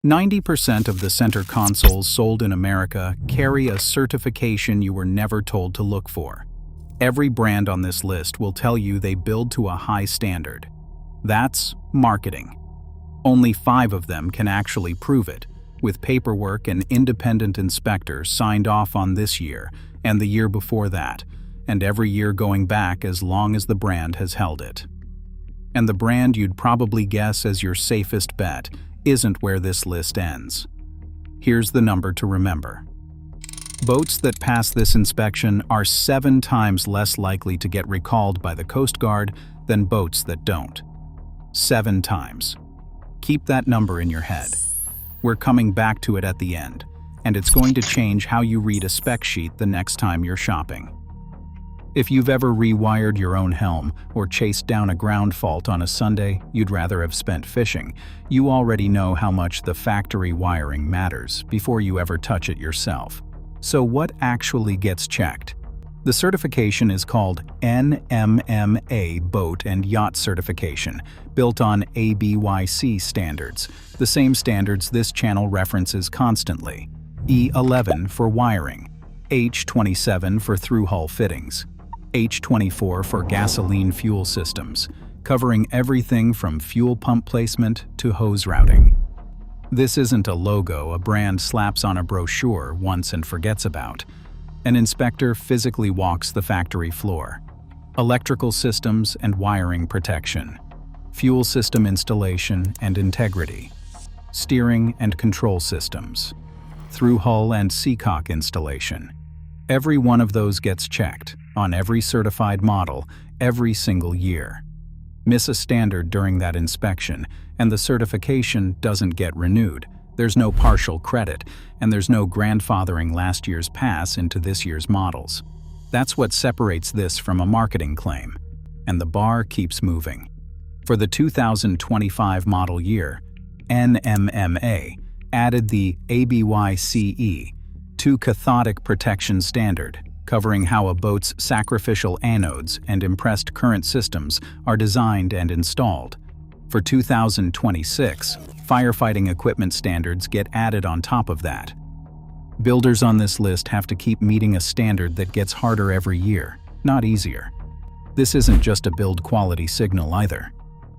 90% of the center consoles sold in America carry a certification you were never told to look for. Every brand on this list will tell you they build to a high standard. That's marketing. Only 5 of them can actually prove it, with paperwork and independent inspectors signed off on this year and the year before that, and every year going back as long as the brand has held it. And the brand you'd probably guess as your safest bet isn't where this list ends. Here's the number to remember. Boats that pass this inspection are 7 times less likely to get recalled by the Coast Guard than boats that don't. 7 times. Keep that number in your head. We're coming back to it at the end, and it's going to change how you read a spec sheet the next time you're shopping. If you've ever rewired your own helm or chased down a ground fault on a Sunday you'd rather have spent fishing, you already know how much the factory wiring matters before you ever touch it yourself. So what actually gets checked? The certification is called NMMA Boat and Yacht Certification, built on ABYC standards, the same standards this channel references constantly. E-11 for wiring, H-27 for thru-hull fittings, H-24 for gasoline fuel systems, covering everything from fuel pump placement to hose routing. This isn't a logo a brand slaps on a brochure once and forgets about. An inspector physically walks the factory floor. Electrical systems and wiring protection, fuel system installation and integrity, steering and control systems, thru-hull and seacock installation. Every one of those gets checked on every certified model every single year. Miss a standard during that inspection, and the certification doesn't get renewed. There's no partial credit, and there's no grandfathering last year's pass into this year's models. That's what separates this from a marketing claim. And the bar keeps moving. For the 2025 model year, NMMA added the ABYC E-2 cathodic protection standard, covering how a boat's sacrificial anodes and impressed current systems are designed and installed. For 2026, firefighting equipment standards get added on top of that. Builders on this list have to keep meeting a standard that gets harder every year, not easier. This isn't just a build quality signal either.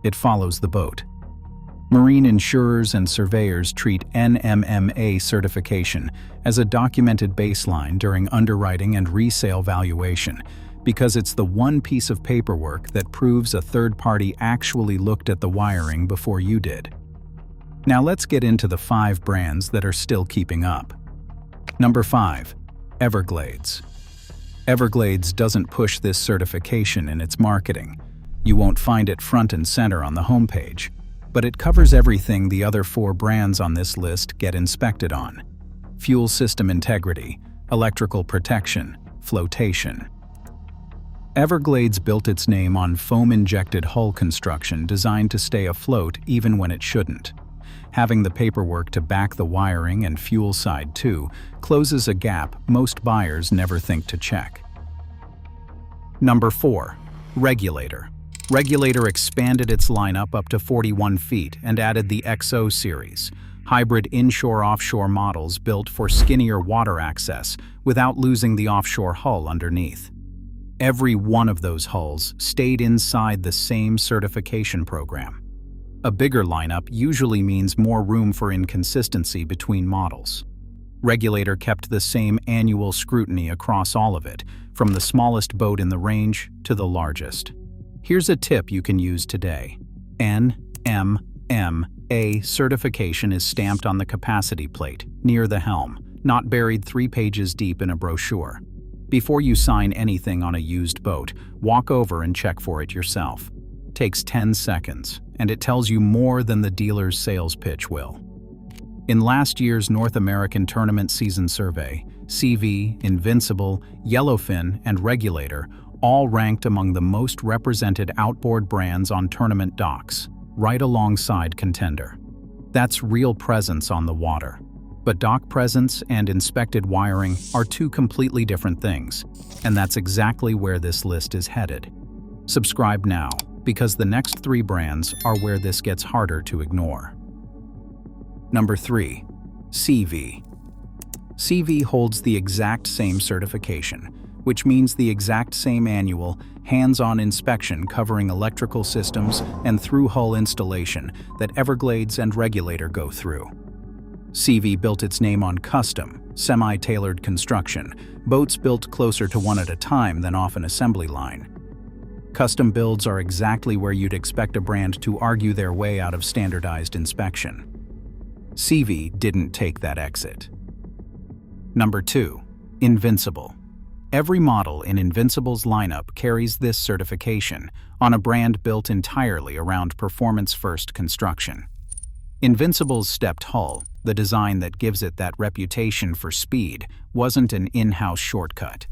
It follows the boat. Marine insurers and surveyors treat NMMA certification as a documented baseline during underwriting and resale valuation because it's the one piece of paperwork that proves a third party actually looked at the wiring before you did. Now let's get into the 5 brands that are still keeping up. Number 5. Everglades. Everglades doesn't push this certification in its marketing. You won't find it front and center on the homepage. But it covers everything the other 4 brands on this list get inspected on: fuel system integrity, electrical protection, flotation. Everglades built its name on foam-injected hull construction designed to stay afloat even when it shouldn't. Having the paperwork to back the wiring and fuel side too closes a gap most buyers never think to check. Number 4. Regulator. Regulator expanded its lineup up to 41 feet and added the XO series, hybrid inshore-offshore models built for skinnier water access without losing the offshore hull underneath. Every one of those hulls stayed inside the same certification program. A bigger lineup usually means more room for inconsistency between models. Regulator kept the same annual scrutiny across all of it, from the smallest boat in the range to the largest. Here's a tip you can use today. NMMA certification is stamped on the capacity plate, near the helm, not buried 3 pages deep in a brochure. Before you sign anything on a used boat, walk over and check for it yourself. Takes 10 seconds, and it tells you more than the dealer's sales pitch will. In last year's North American Tournament Season Survey, SeaVee, Invincible, Yellowfin, and Regulator all ranked among the most represented outboard brands on tournament docks, right alongside Contender. That's real presence on the water. But dock presence and inspected wiring are 2 completely different things, and that's exactly where this list is headed. Subscribe now, because the next 3 brands are where this gets harder to ignore. Number 3. SeaVee. SeaVee holds the exact same certification, which means the exact same annual, hands-on inspection covering electrical systems and thru-hull installation that Everglades and Regulator go through. SeaVee built its name on custom, semi-tailored construction, boats built closer to one at a time than off an assembly line. Custom builds are exactly where you'd expect a brand to argue their way out of standardized inspection. SeaVee didn't take that exit. Number 2. Invincible. Every model in Invincible's lineup carries this certification on a brand built entirely around performance-first construction. Invincible's stepped hull, the design that gives it that reputation for speed, wasn't an in-house shortcut.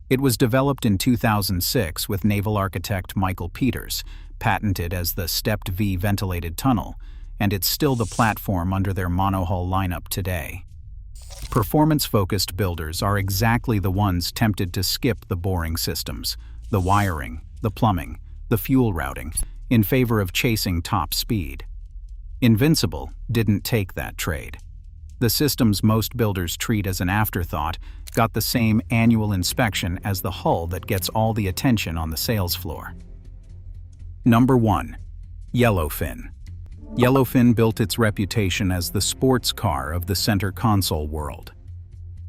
It was developed in 2006 with naval architect Michael Peters, patented as the stepped V ventilated tunnel, and it's still the platform under their monohull lineup today. Performance-focused builders are exactly the ones tempted to skip the boring systems, the wiring, the plumbing, the fuel routing, in favor of chasing top speed. Invincible didn't take that trade. The systems most builders treat as an afterthought got the same annual inspection as the hull that gets all the attention on the sales floor. Number 1. Yellowfin. Yellowfin built its reputation as the sports car of the center console world.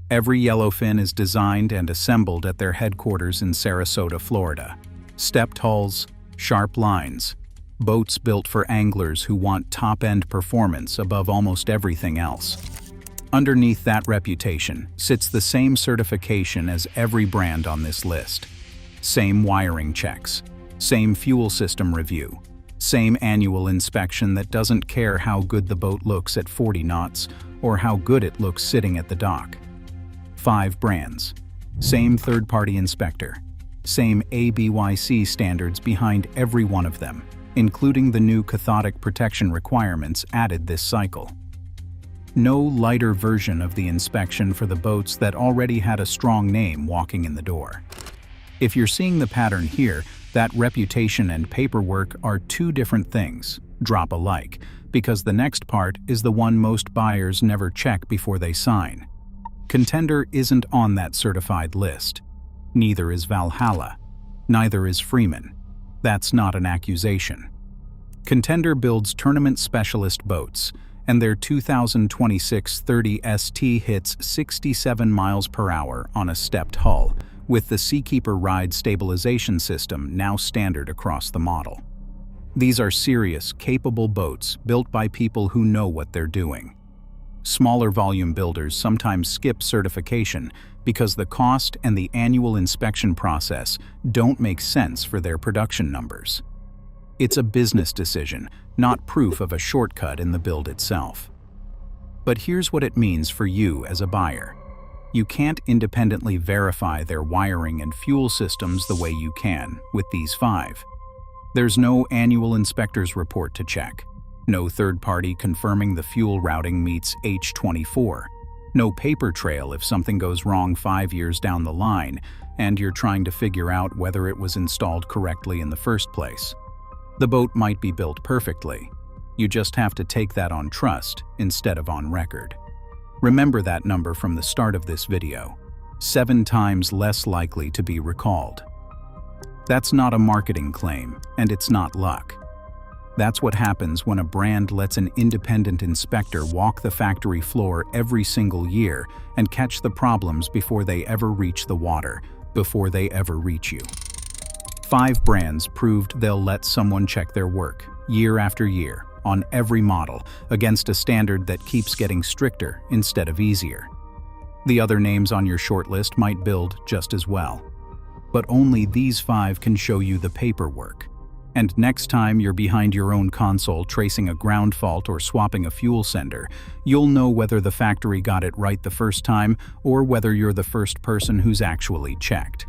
Every Yellowfin is designed and assembled at their headquarters in Sarasota, Florida. Stepped hulls, sharp lines, boats built for anglers who want top-end performance above almost everything else. Underneath that reputation sits the same certification as every brand on this list. Same wiring checks, same fuel system review, same annual inspection that doesn't care how good the boat looks at 40 knots or how good it looks sitting at the dock. 5 brands, same third-party inspector, same ABYC standards behind every one of them, including the new cathodic protection requirements added this cycle. No lighter version of the inspection for the boats that already had a strong name walking in the door. If you're seeing the pattern here, that reputation and paperwork are 2 different things, drop alike, because the next part is the one most buyers never check before they sign. Contender isn't on that certified list. Neither is Valhalla. Neither is Freeman. That's not an accusation. Contender builds tournament specialist boats, and their 2026 30 ST hits 67 miles per hour on a stepped hull, with the Seakeeper ride stabilization system now standard across the model. These are serious, capable boats built by people who know what they're doing. Smaller volume builders sometimes skip certification because the cost and the annual inspection process don't make sense for their production numbers. It's a business decision, not proof of a shortcut in the build itself. But here's what it means for you as a buyer. You can't independently verify their wiring and fuel systems the way you can with these 5. There's no annual inspector's report to check, no third party confirming the fuel routing meets H24, no paper trail if something goes wrong 5 years down the line and you're trying to figure out whether it was installed correctly in the first place. The boat might be built perfectly. You just have to take that on trust instead of on record. Remember that number from the start of this video. 7 times less likely to be recalled. That's not a marketing claim, and it's not luck. That's what happens when a brand lets an independent inspector walk the factory floor every single year and catch the problems before they ever reach the water, before they ever reach you. 5 brands proved they'll let someone check their work, year after year, on every model, against a standard that keeps getting stricter instead of easier. The other names on your shortlist might build just as well. But only these 5 can show you the paperwork. And next time you're behind your own console tracing a ground fault or swapping a fuel sender, you'll know whether the factory got it right the first time or whether you're the first person who's actually checked.